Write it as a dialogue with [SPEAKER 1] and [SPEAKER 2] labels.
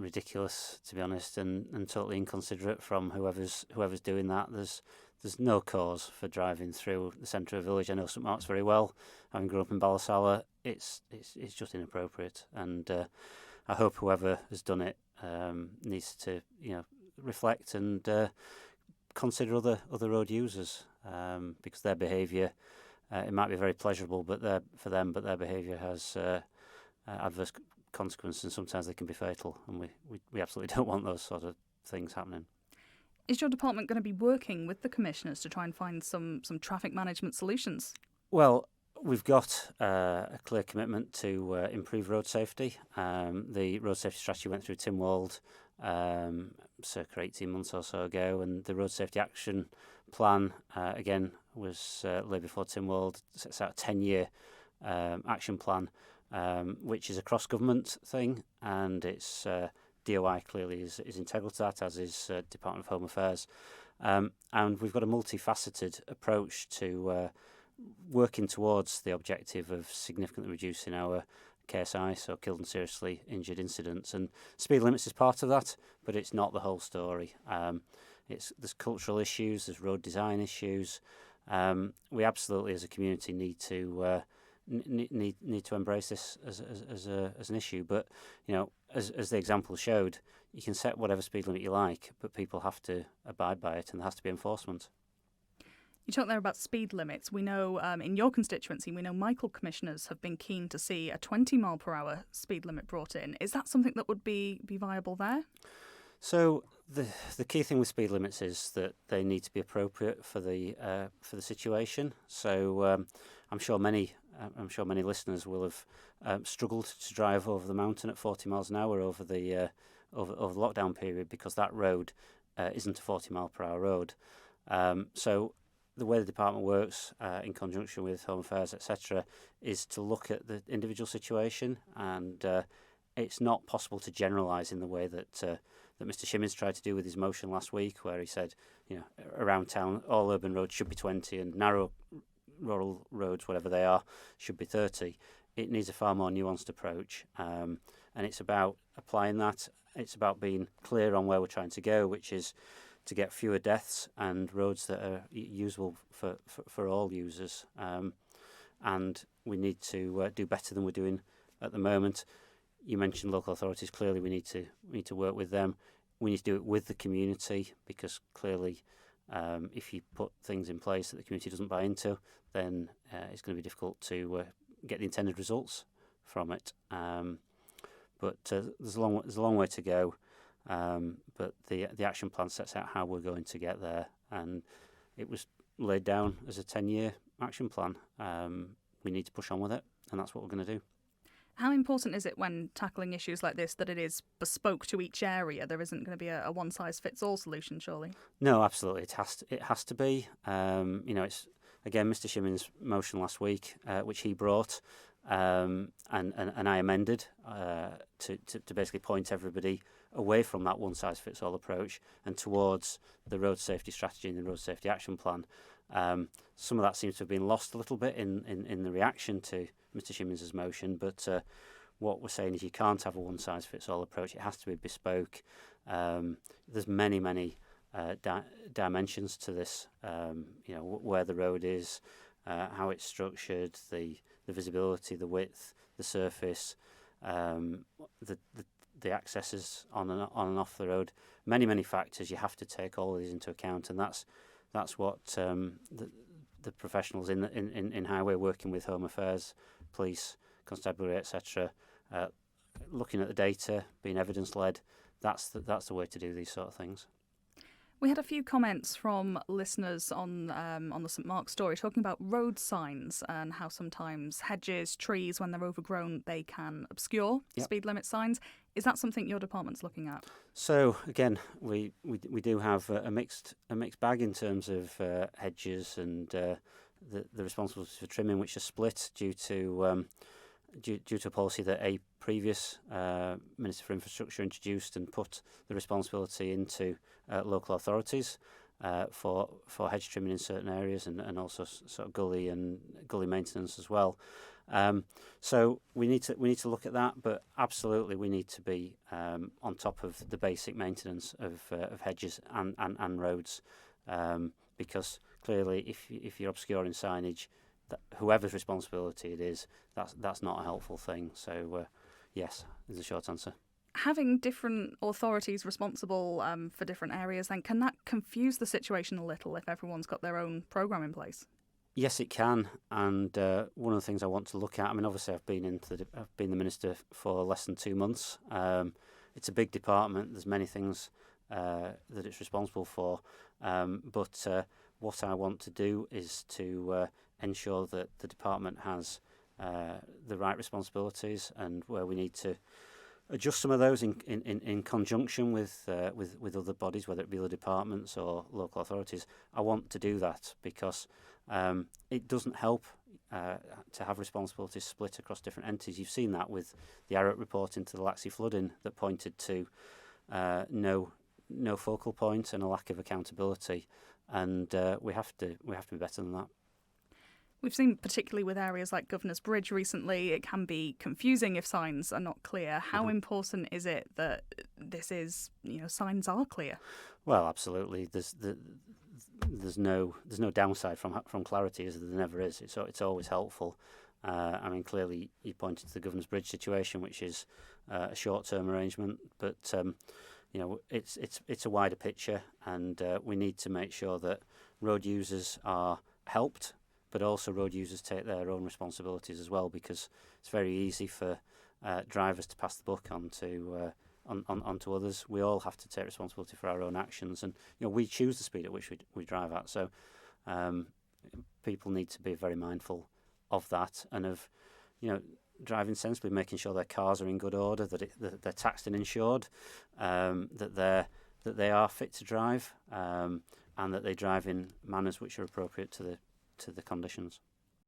[SPEAKER 1] ridiculous, to be honest, and totally inconsiderate from whoever's doing that. There's no cause for driving through the centre of a village. I know St Mark's very well, having grown up in Ballasalla. It's just inappropriate, and I hope whoever has done it needs to reflect and consider other road users, because their behaviour, it might be very pleasurable, but for them, but their behaviour has adverse consequences, and sometimes they can be fatal, and we absolutely don't want those sort of things happening.
[SPEAKER 2] Is your department going to be working with the commissioners to try and find some traffic management solutions?
[SPEAKER 1] Well, we've got a clear commitment to improve road safety. The road safety strategy went through Tynwald circa 18 months or so ago, and the road safety action plan again was laid before Tynwald. Sets out a 10-year action plan, which is a cross-government thing, and it's DOI clearly is integral to that, as is Department of Home Affairs, and we've got a multifaceted approach to working towards the objective of significantly reducing our KSI, so killed and seriously injured incidents, and speed limits is part of that, but it's not the whole story. There's cultural issues, there's road design issues. We absolutely, as a community, need to embrace this as an issue. But as the example showed, you can set whatever speed limit you like, but people have to abide by it, and there has to be enforcement.
[SPEAKER 2] You talked there about speed limits. We know in your constituency, Michael commissioners have been keen to see a 20 mile per hour speed limit brought in. Is that something that would be viable there? So
[SPEAKER 1] the key thing with speed limits is that they need to be appropriate for the situation. So I'm sure many listeners will have struggled to drive over the mountain at 40 miles an hour over the lockdown period, because that road isn't a 40 mile per hour road. So the way the department works, in conjunction with Home Affairs, etc., is to look at the individual situation, and it's not possible to generalise in the way that Mr. Shimmins tried to do with his motion last week, where he said, around town, all urban roads should be 20 and narrow rural roads, whatever they are, should be 30. It needs a far more nuanced approach, and it's about applying that. It's about being clear on where we're trying to go, which is to get fewer deaths and roads that are usable for all users. And we need to do better than we're doing at the moment. You mentioned local authorities. Clearly, we need to work with them. We need to do it with the community, because clearly, if you put things in place that the community doesn't buy into, then it's going to be difficult to get the intended results from it. But there's a long way to go. But the action plan sets out how we're going to get there, and it was laid down as a 10-year action plan. We need to push on with it, and that's what we're going to do.
[SPEAKER 2] How important is it when tackling issues like this that it is bespoke to each area? There isn't going to be a one-size-fits-all solution, surely?
[SPEAKER 1] No, absolutely. It has to be. It's again Mr. Shimmins' motion last week, which he brought, and I amended to basically point everybody away from that one-size-fits-all approach and towards the road safety strategy and the road safety action plan. Some of that seems to have been lost a little bit in the reaction to Mr. Shimmins' motion, but what we're saying is you can't have a one-size-fits-all approach. It has to be bespoke. There's many dimensions to this. Where the road is, how it's structured, the visibility, the width, the surface, the accesses on and off the road. Many factors. You have to take all of these into account, and that's what the professionals in highway, working with Home Affairs, police, constabulary, etc., looking at the data, being evidence led. That's the way to do these sort of things.
[SPEAKER 2] We had a few comments from listeners on the St Mark's story talking about road signs and how sometimes hedges, trees, when they're overgrown, they can obscure speed limit signs. Is that something your department's looking at? So
[SPEAKER 1] again, we do have a mixed bag in terms of hedges and the responsibilities for trimming, which are split due to a policy that a previous Minister for Infrastructure introduced and put the responsibility into local authorities for hedge trimming in certain areas, and also sort of gully maintenance as well. So we need to look at that, but absolutely we need to be on top of the basic maintenance of hedges and roads, because clearly if you're obscuring signage, whoever's responsibility it is, that's not a helpful thing. So yes, is the short answer.
[SPEAKER 2] Having different authorities responsible for different areas, then can that confuse the situation a little if everyone's got their own programme in place?
[SPEAKER 1] Yes, it can, and one of the things I want to look at. I mean, obviously, I've been the minister for less than 2 months. It's a big department. There's many things that it's responsible for, but what I want to do is to ensure that the department has the right responsibilities, and where we need to adjust some of those in conjunction with other bodies, whether it be other departments or local authorities. I want to do that because it doesn't help to have responsibilities split across different entities. You've seen that with the ARROT report into the Laxey flooding that pointed to no focal point and a lack of accountability, and we have to be better than that.
[SPEAKER 2] We've seen, particularly with areas like Governor's Bridge recently, it can be confusing if signs are not clear. How important is it that signs are clear?
[SPEAKER 1] Well, absolutely. There's no downside from clarity, as there never is. It's always helpful. I mean, clearly you pointed to the Governor's Bridge situation, which is a short-term arrangement, but it's a wider picture, and we need to make sure that road users are helped, but also road users take their own responsibilities as well, because it's very easy for drivers to pass the buck on to others. We all have to take responsibility for our own actions, and we choose the speed at which we drive at. So people need to be very mindful of that, and of driving sensibly, making sure their cars are in good order, that they're taxed and insured, that they are fit to drive, and that they drive in manners which are appropriate to the conditions.